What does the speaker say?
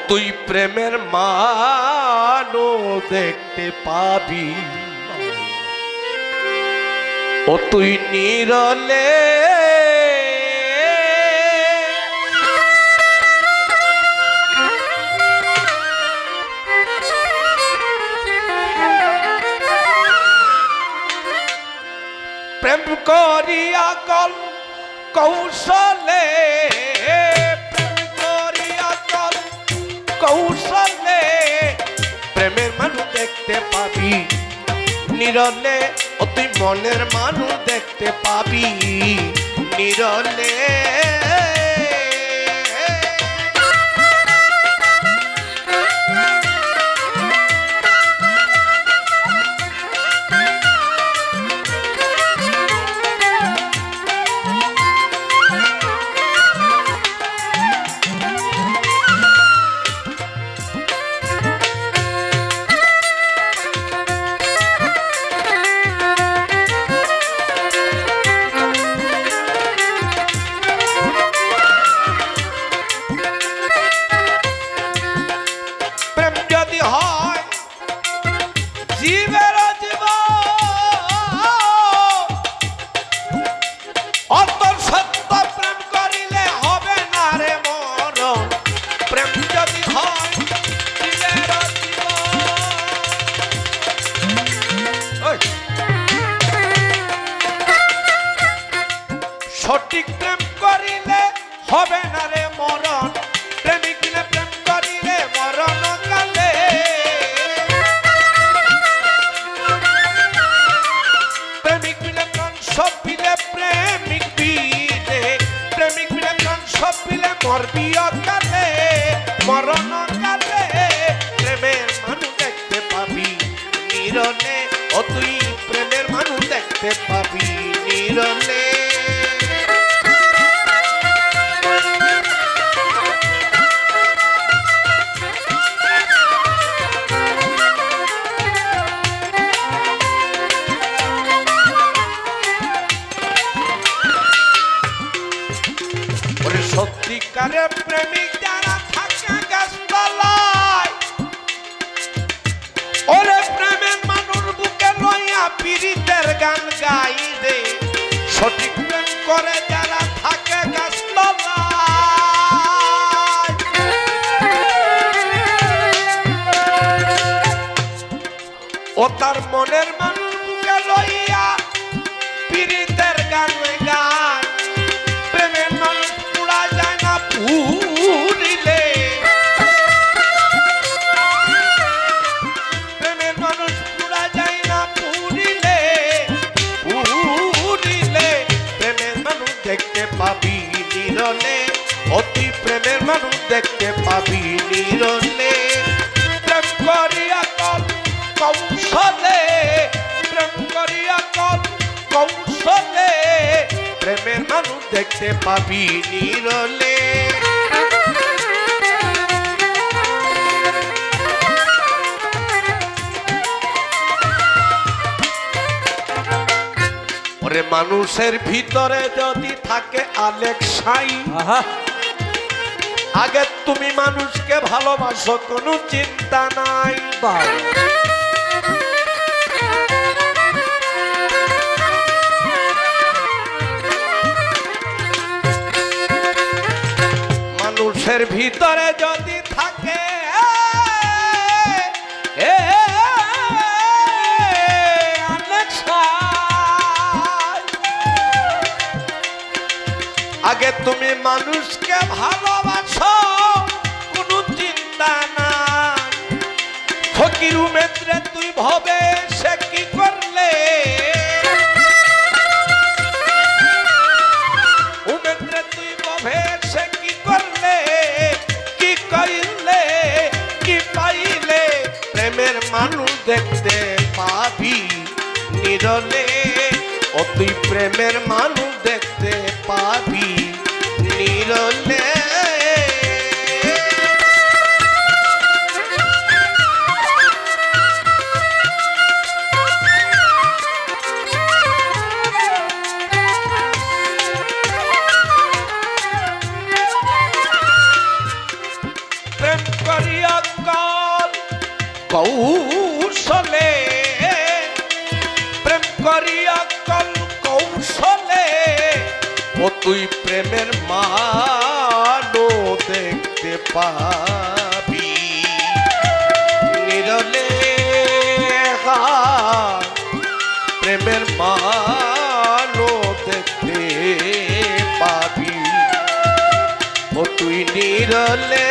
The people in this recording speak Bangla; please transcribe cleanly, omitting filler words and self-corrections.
তুই প্রেমের মানো দেখতে পাবি, ও তুই নিরলে প্রেম করিয়া কল কৌশলে, প্রেম করিয়া কল কৌশলে প্রেমের মানুষ দেখতে পাবি নিরলে, ও তুই মনের মানুষ দেখতে পাবি নিরলে। সঠিক প্রেম করিলে হবে না রে মরণ, প্রেমিক বিনা প্রেম করিলে মরণ কালে। প্রেমিক বিনা প্রাণ সব বিলে প্রেমিক বিলে, প্রেমিক বিনা প্রাণ সব বিলে মরবি কালে মরণ কালে। প্রেমের মানুষ দেখতে পাবি নিরলে, ও তুই প্রেমের মানুষ দেখতে পাবি নিরলে। সত্যিকারে প্রেমিক যারা থাকে গাছতলায়, ওরে প্রেমের মানুষ বুকে লইয়া পীড়িতের গান গাই রে। সঠিক প্রেম করে যারা থাকে গাছতলায়, ও তার মনের মানুষ বুকে লইয়া পীড়িতের গান গায়। প্রেমের মানুষ পুরা যায় না পুরিলে, প্রেমের মানুষ পুরা যায় না পুরিলে, পুরিলে প্রেমের মানুষ দেখতে পাবি নিরলে, ও তুই প্রেমের মানুষ দেখতে পাবি নিরলে। প্রেম করিয়া কল কৌশলে, প্রেম করিয়া কল কৌশলে প্রেমের মানুষ দেখতে পাবি নিরলে। ওরে মানুষের ভিতরে যদি থাকে আলেক্সাই, আগে তুমি মানুষকে ভালোবাসো কোনো চিন্তা নাই। মানুষের ভিতরে যদি থাকে আগে তুমি মানুষকে ভালোবাসো কোনো চিন্তা নাই। ফকির উমেদ্রে তুই ভবে সে কি করলে, উমেদ্রে তুই ভবে সে কি করলে, কি কইলে কি পাইলে প্রেমের মানুষ দেখতে পাবি নিরলে, ও তুই প্রেমের মানুষ দেখতে পাবি নিরলে। প্রেম করে করিয়া কল কৌশলে ও তুই প্রেমের মানো দেখতে পাবি নিরলে প্রেমের মানো দেখতে পাবি ও তুই নিরলে